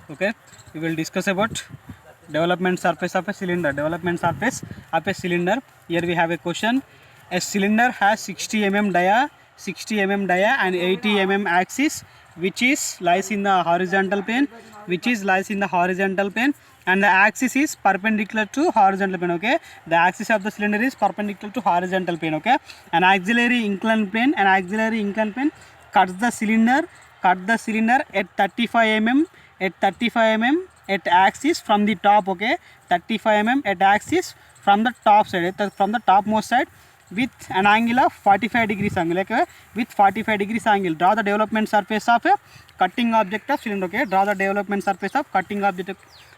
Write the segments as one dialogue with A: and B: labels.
A: Okay, we will discuss about development surface of a cylinder. Development surface of a cylinder. Here we have a question. A cylinder has 60 mm dia, 60 mm dia and 80 mm axis, which is lies in the horizontal plane, and the axis is perpendicular to horizontal plane. Okay, the axis of the cylinder is perpendicular to horizontal plane. Okay, an auxiliary inclined plane cuts the cylinder at 35 mm at axis from the top. Okay, 35 mm at axis from the top side, from the topmost side, with an angle of 45 degrees angle. Okay, with 45 degrees angle, draw the development surface of a cutting object of cylinder. Okay, draw the development surface of cutting object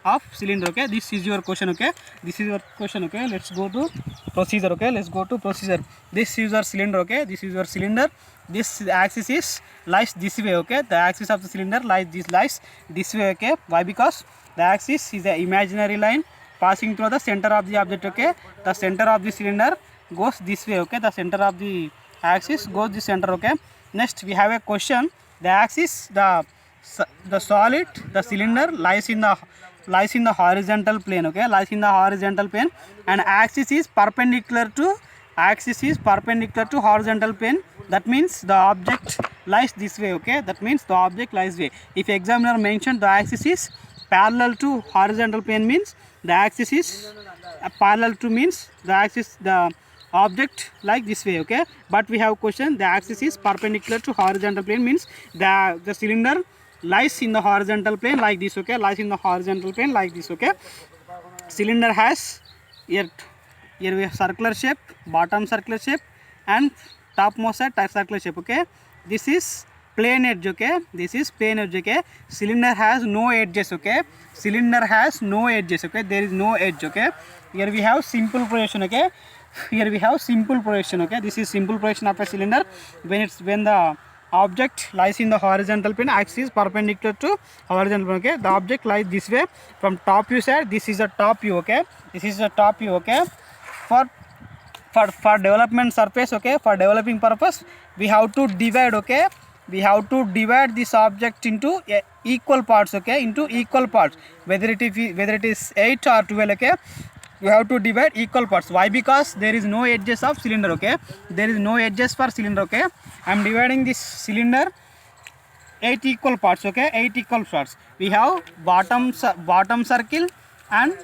A: of cylinder. Okay, this is your question. Okay, this is your question. Okay, let's go to procedure. Okay, let's go to procedure. This is your cylinder. Okay, this is your cylinder. This axis is lies this way. Okay, the axis of the cylinder lies this way. Okay, why? Because the axis is the imaginary line passing through the center of the object. Okay, the center of the cylinder goes this way. Okay, the center of the axis goes this center. Okay, next we have a question. The axis, the solid, the cylinder lies in the horizontal plane. Okay, lies in the horizontal plane, and axis is perpendicular to horizontal plane. That means the object lies this way. Okay, that means the object lies way. If examiner mentioned the axis is parallel to horizontal plane, means the axis is parallel to, means the object like this way. Okay, but we have question, the axis is perpendicular to horizontal plane, means the cylinder lies in the horizontal plane like this. Okay, lies in the horizontal plane like this. Okay, cylinder has here we have circular shape, bottom circular shape, and topmost side circular shape. Okay, this is plane edge. Okay, this is plane edge. Okay, cylinder has no edges. Okay, cylinder has no edges. Okay, there is no edge. Okay, here we have simple projection. Okay, here we have simple projection. Okay, this is simple projection of a cylinder when the object lies in the horizontal plane, axis is perpendicular to horizontal plane. Okay, the object lies this way from top view side. This is the top view. Okay, this is the top view. Okay, for development surface. Okay, for developing purpose we have to divide. Okay, we have to divide this object into equal parts. Okay, into equal parts, whether it is 8 or 12. Okay, we have to divide equal parts. Why? Because there is no edges of cylinder. Okay, there is no edges for cylinder. Okay, I am dividing this cylinder 8 equal parts. Okay, 8 equal parts. We have bottom circle and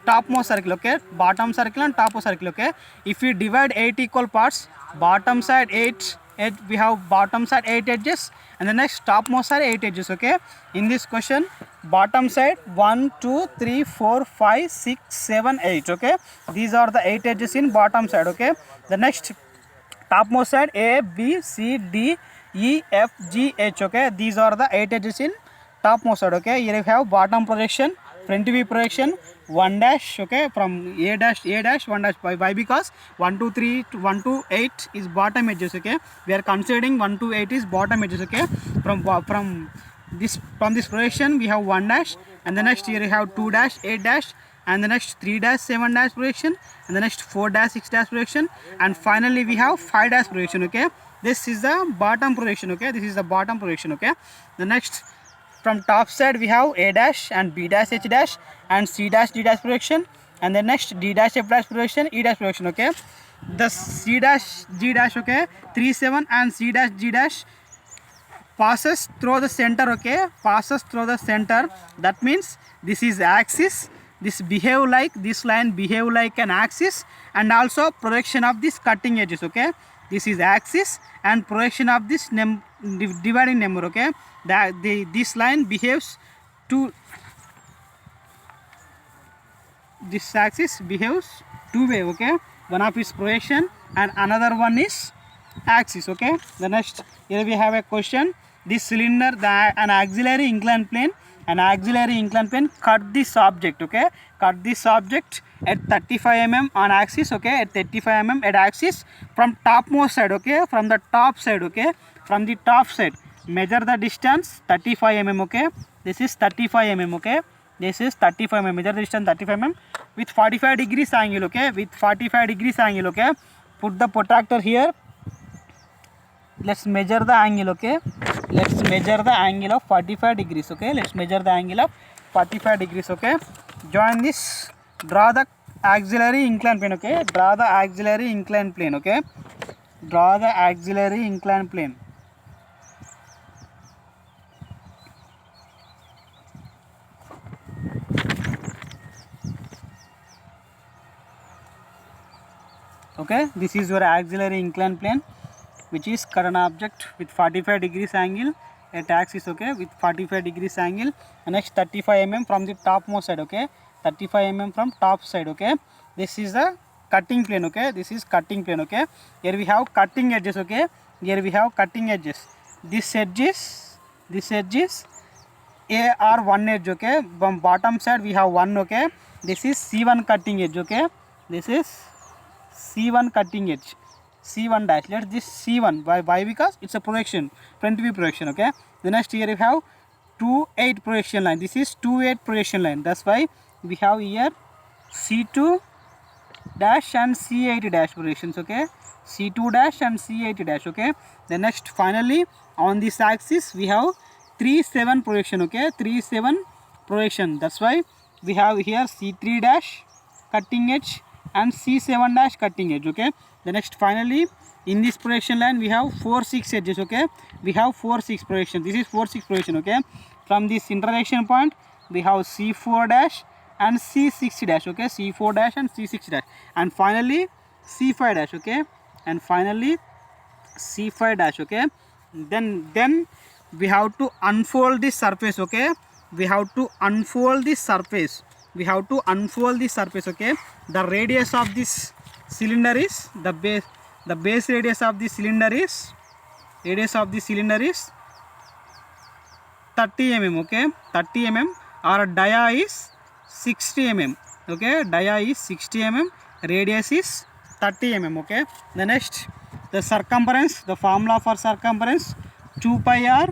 A: topmost circle. Okay, bottom circle and topmost circle. Okay, if we divide 8 equal parts, bottom side 8 we have bottom side 8 edges, and the next topmost side 8 edges. Okay, in this question bottom side 1 2 3 4 5 6 7 8. Okay, these are the 8 edges in bottom side. Okay, the next topmost side A B C D E F G H. Okay, these are the 8 edges in topmost side. Okay, here we have bottom projection, front view projection, 1 dash. Okay, from A dash 1 dash. Why? Because 1 2 3 to 1 to 8 is bottom edges. Okay, we are considering 1 to 8 is bottom edges. Okay, from this projection we have 1 dash, and the next here we have 2 dash 8 dash, and the next 3 dash 7 dash projection, and the next 4 dash 6 dash projection, and finally we have 5 dash projection. Okay, this is the bottom projection. Okay, this is the bottom projection. Okay, the next from top side we have A dash and B dash H dash and C dash D dash projection, and the next D dash F dash projection, E dash projection. Okay, the C dash G dash. Okay, 3 7 and C dash G dash passes through the center. Okay, passes through the center. That means this is axis. This line behave like an axis, and also projection of this cutting edges. Okay, this is axis and projection of this dividing number. Okay, this line behaves to this axis behaves two way. Okay, one of is projection and another one is axis. Okay, the next here we have a question. This cylinder, an auxiliary inclined plane cut this object. Okay, cut this object at 35 mm on axis. Okay, at 35 mm at axis from topmost side. Okay, from the top side. Okay, from the top side measure the distance 35 mm. Okay, this is 35 mm. Okay, this is 35 mm. Measure the distance 35 mm with 45 degrees angle. Okay, with 45 degrees angle. Okay, put the protractor here. Let's measure the angle. Okay, let's measure the angle of 45 degrees. Okay, let's measure the angle of 45 degrees. Okay, join this, draw the auxiliary inclined plane. Okay, draw the auxiliary inclined plane. Okay, draw the auxiliary inclined plane. Okay, this is your auxiliary inclined plane, which is cut an object with 45 degrees angle at axis. Okay, with 45 degrees angle, and next 35 mm from the topmost side. Okay, 35 mm from top side. Okay, this is the cutting plane. Okay, this is cutting plane. Okay, here we have cutting edges. Okay, here we have cutting edges. This edge is a or one edge. Okay, from bottom side we have one. Okay, this is C1 cutting edge. Okay, this is C1 cutting edge, C1 dash. Let this C1. Why? Because it's a projection, front view projection. Okay, the next here we have 2-8 projection line. This is 2-8 projection line. That's why we have here C2 dash and C8 dash projections. Okay, C2 dash and C8 dash. Okay, the next finally on this axis we have 3-7 projection. Okay, 3-7 projection. That's why we have here C3 dash cutting edge and C7 dash cutting edge. Okay, the next finally in this projection line we have 4-6 edges. Okay, we have 4-6 projection. This is 4-6 projection. Okay, from this intersection point we have C4 dash and C6 dash. Okay, C4 dash and C6 dash, and finally C5 dash. Okay, and finally C5 dash. Okay, then we have to unfold this surface. Okay, we have to unfold this surface. We have to unfold this surface. Okay, the radius of this cylinder is the base radius of the cylinder is 30 mm. Okay, 30 mm, or dia is 60 mm. Okay, dia is 60 mm, radius is 30 mm. Okay, the next, the circumference, the formula for circumference 2 pi r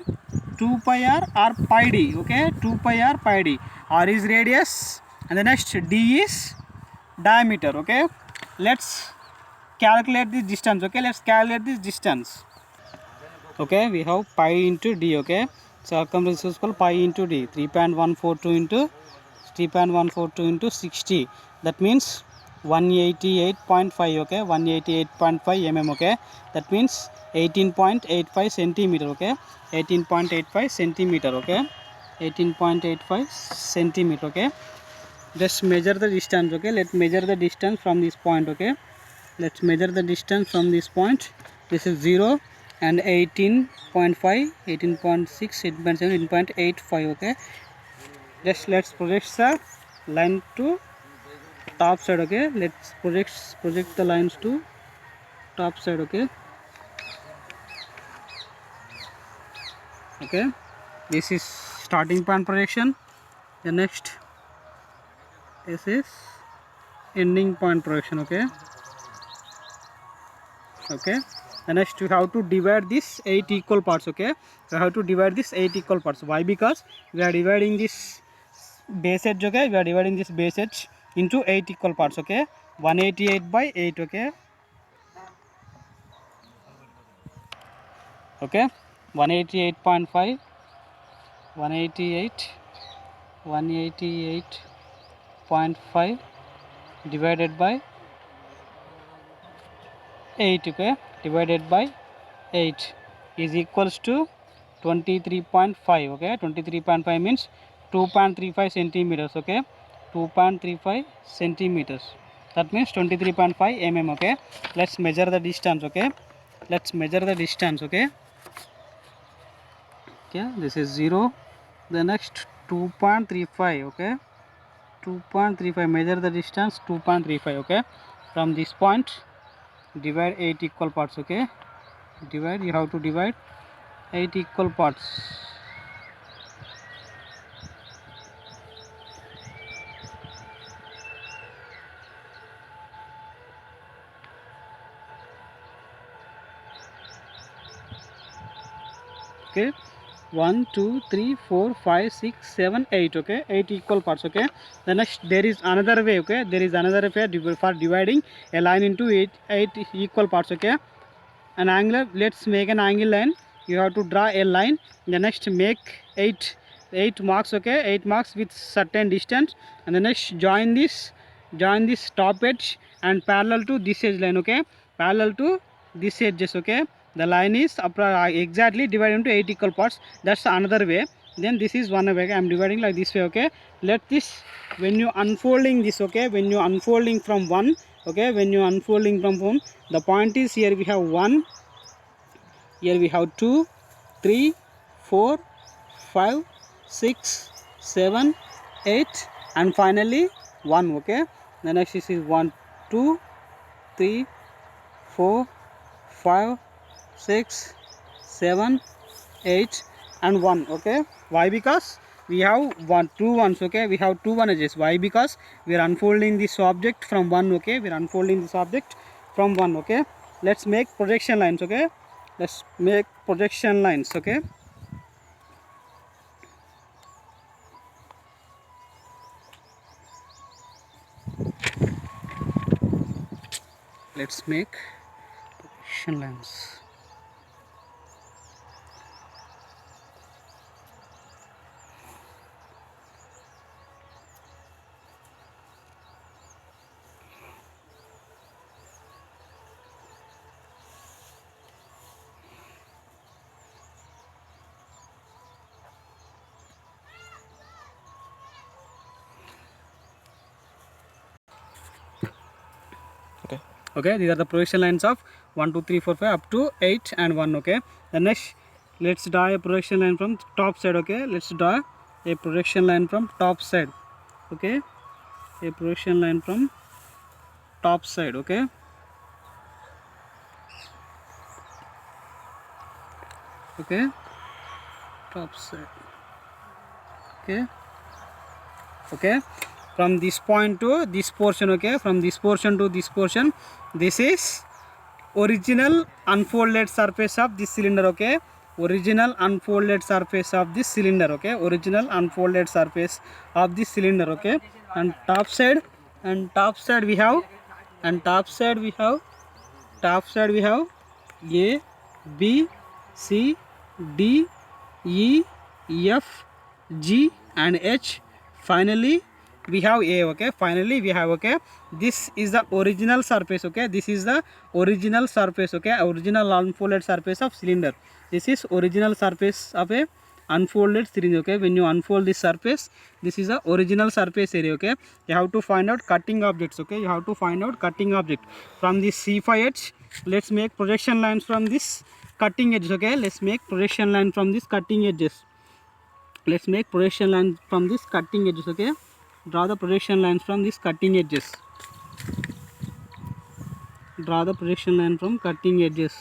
A: or pi d. Okay, 2 pi r pi d. R is radius and the next d is diameter. Okay, let's calculate the distance. Okay, let's calculate this distance. Okay, we have pi into d. Okay, circumference is equal pi into d, 3.142 into 60. That means 188.5. Okay, 188.5 mm. Okay, that means 18.85 centimeter. Okay, 18.85 centimeter. Okay, 18.85 centimeter. Okay, just measure the distance. Okay, let's measure the distance from this point. Okay, let's measure the distance from this point. This is 0 and 18.5, 18.6, 18.7, 18.85. Okay, just let's project the line to top side. Okay, let's project the lines to top side. Okay, okay, this is starting point projection. The next, this is ending point projection. Okay, okay, the next we have to divide this 8 equal parts. Okay, we have to divide this 8 equal parts. Why? Because we are dividing this base edge. Okay, we are dividing this base edge into 8 equal parts. Okay, 188 by 8. Okay, okay, 188.5, 188.5 divided by 8. Okay, divided by 8 is equals to 23.5. Okay, 23.5 means 2.35 centimeters. Okay, 2.35 centimeters. That means 23.5 mm. Okay, let's measure the distance. Okay, let's measure the distance. Okay, okay, this is 0. The next 2.35. Okay, 2.35, measure the distance 2.35. Okay, from this point divide 8 equal parts. Okay, divide, you have to divide 8 equal parts. Okay, 1 2 3 4 5 6 7 8. Okay, 8 equal parts. Okay, the next, there is another way. Okay, there is another way for dividing a line into 8 equal parts. Okay, an angle, let's make an angle line. You have to draw a line. The next, make 8 8 marks, okay, 8 marks with certain distance, and the next join this top edge and parallel to this edge line, okay, parallel to this edges, okay. The line is exactly divided into 8 equal parts. That's another way. Then this is one way. I'm dividing like this way, okay. Let this, when you unfolding this, okay, when you unfolding from 1, okay, when you unfolding from 1, the point is here we have 1, here we have 2, 3, 4, 5, 6, 7, 8, and finally 1, okay. The next is 1, 2, 3, 4, 5, 6, 7, 8, and 1, okay. Why? Because we have 2 ones, okay, we have 2 1 edges. Why? Because we are unfolding this object from 1, okay, we are unfolding this object from 1, okay. Let's make projection lines, okay. Let's make projection lines, okay. Let's make projection lines. Okay, these are the projection lines of 1 2 3 4 5 up to 8 and 1, okay. The next, let's draw a projection line from top side, okay. Let's draw a projection line from top side, okay, a projection line from top side, okay. Okay, top side, okay, okay, from this point to this portion, okay, from this portion to this portion, this is original unfolded surface of this cylinder, okay, original unfolded surface of this cylinder, okay, original unfolded surface of this cylinder, okay. And top side we have, and top side we have A, B, C, D, E, F, G, and H. Finally we have A, okay, finally we have, okay, this is the original surface, okay, this is the original surface, okay, original unfolded surface of cylinder. This is original surface of a unfolded cylinder, okay. When you unfold this surface, this is the original surface area, okay. You have to find out cutting objects, okay, you have to find out cutting object from this C5 edge. Let's make projection lines from this cutting edge, okay. Let's make projection line from this cutting edges. Let's make projection lines from this cutting edges, okay. Draw the projection lines from these cutting edges. Draw the projection line from cutting edges.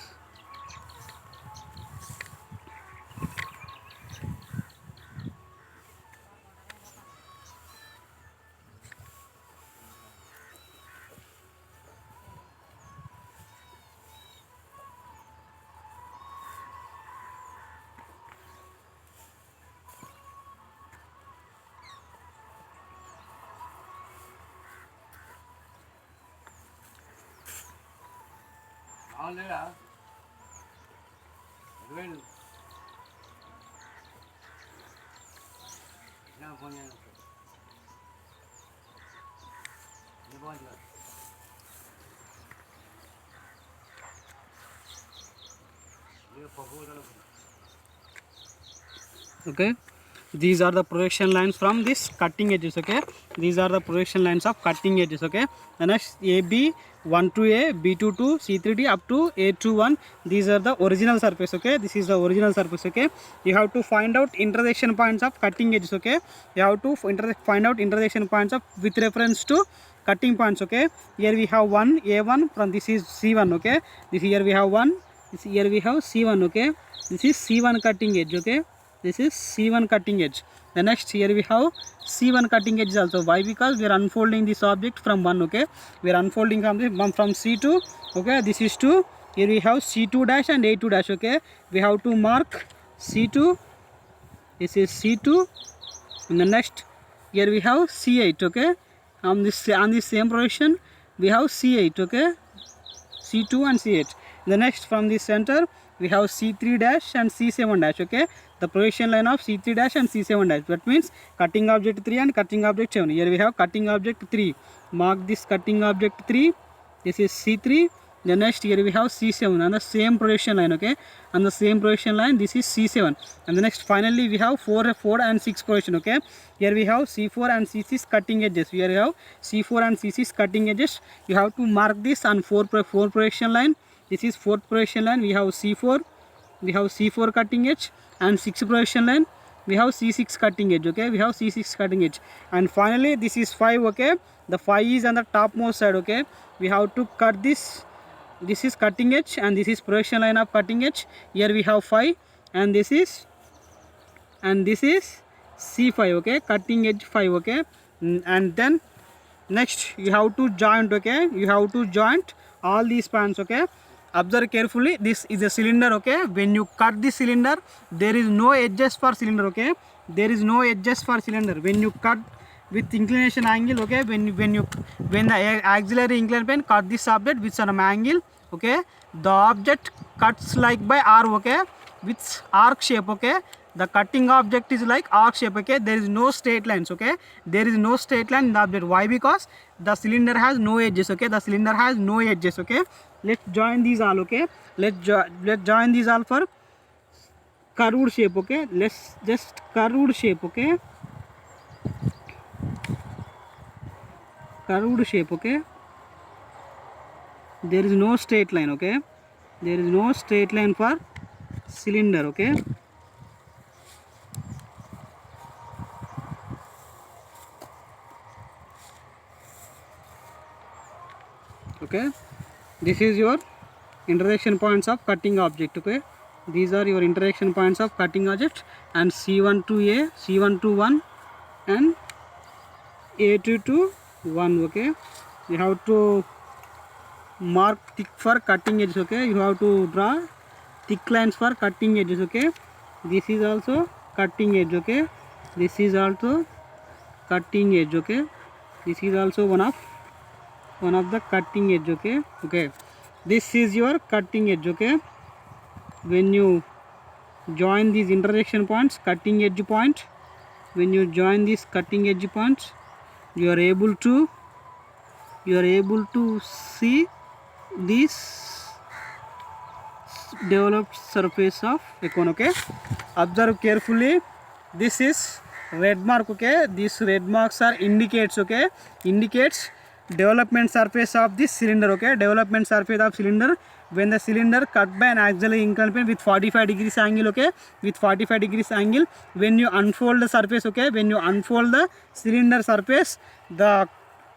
A: Okay, these are the projection lines from this cutting edges, okay. These are the projection lines of cutting edges, okay. The next AB 1 to A, B 2 to C3 D up to A 2 1. These are the original surface, okay. This is the original surface, okay. You have to find out intersection points of cutting edges, okay. You have to find out intersection points of with reference to cutting points, okay. Here we have one A1, from this is C1, okay. This here we have 1, this here we have C1, okay. This is C1 cutting edge, okay. This is C1 cutting edge. The next, here we have C1 cutting edge also. Why? Because we are unfolding this object from 1, okay. We are unfolding from C2, okay. This is 2. Here we have C2 dash and A2 dash, okay. We have to mark C2. This is C2. And the next, here we have C8, okay. On this same projection we have C8, okay. C2 and C8. The next, from the center we have C3 dash and C7 dash, okay. The projection line of C3 dash and C7 dash, that means cutting object 3 and cutting object 7. Here we have cutting object 3, mark this cutting object 3, this is C3. The next here we have C7 on the same projection line, okay, on the same projection line this is C7. And the next finally we have 4 and 6 projection, okay. Here we have C4 and C6 cutting edges. Here we have C4 and C6 cutting edges. You have to mark this on 4 projection line. This is 4th projection line. We have C4, we have C4 cutting edge, and 6th projection line we have C6 cutting edge, okay. We have C6 cutting edge, and finally this is 5, okay. The 5 is on the topmost side, okay. We have to cut this. This is cutting edge and this is projection line of cutting edge. Here we have 5 and this is C5, okay, cutting edge 5, okay. And then next you have to joint, okay. You have to joint all these spans, okay. Observe carefully, this is a cylinder, okay. When you cut the cylinder there is no edges for cylinder, okay. There is no edges for cylinder when you cut with inclination angle, okay. When the auxiliary inclined plane cut this object with some angle, okay, the object cuts like by R, okay, with arc shape, okay. The cutting object is like arc shape, okay. There is no straight lines, okay. There is no straight line in the object. Why? Because the cylinder has no edges, okay. The cylinder has no edges, okay. Let's join these all, okay. Let's join these all for curved shape, okay. Let's just curved shape, okay. Curved shape, okay. There is no straight line, okay. There is no straight line for cylinder, okay. Okay, this is your intersection points of cutting object, okay. These are your intersection points of cutting object, and C1 to A, C1 to 1 and A2 to 1, okay. You have to mark thick for cutting edges, okay. You have to draw thick lines for cutting edges, okay. This is also cutting edge, okay. This is also cutting edge, okay. This is also one of the cutting edge, okay. Okay, this is your cutting edge, okay. When you join these intersection points, cutting edge point, when you join these cutting edge points, you are able to see this developed surface of a cone, okay. Observe carefully, this is red mark, okay. These red marks are indicates, okay, indicates development surface of this cylinder, okay. Development surface of cylinder when the cylinder cut by an auxiliary inclined plane with 45 degrees angle, okay, with 45 degrees angle. When you unfold the surface, okay, when you unfold the cylinder surface, the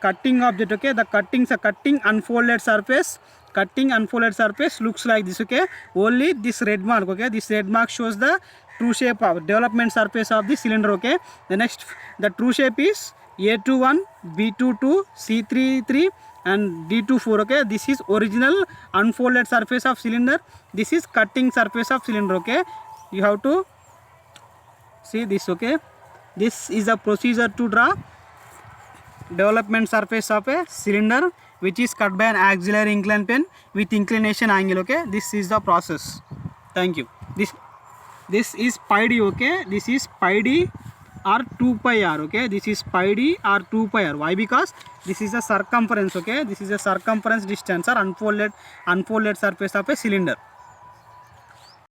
A: cutting object, okay, the cutting unfolded surface looks like this, okay. Only this red mark, okay, this red mark shows the true shape of development surface of the cylinder, okay. The next, the true shape is A21, B22, C33 and D24, okay. This is original unfolded surface of cylinder, this is cutting surface of cylinder, okay. You have to see this, okay. This is a procedure to draw development surface of a cylinder which is cut by an auxiliary inclined plane with inclination angle, okay. This is the process. Thank you. This is pi d, okay. This is pi d or 2 pi r, okay. This is pi d or 2 pi r. Why? Because this is a circumference, okay. This is a circumference distance or unfolded surface of a cylinder.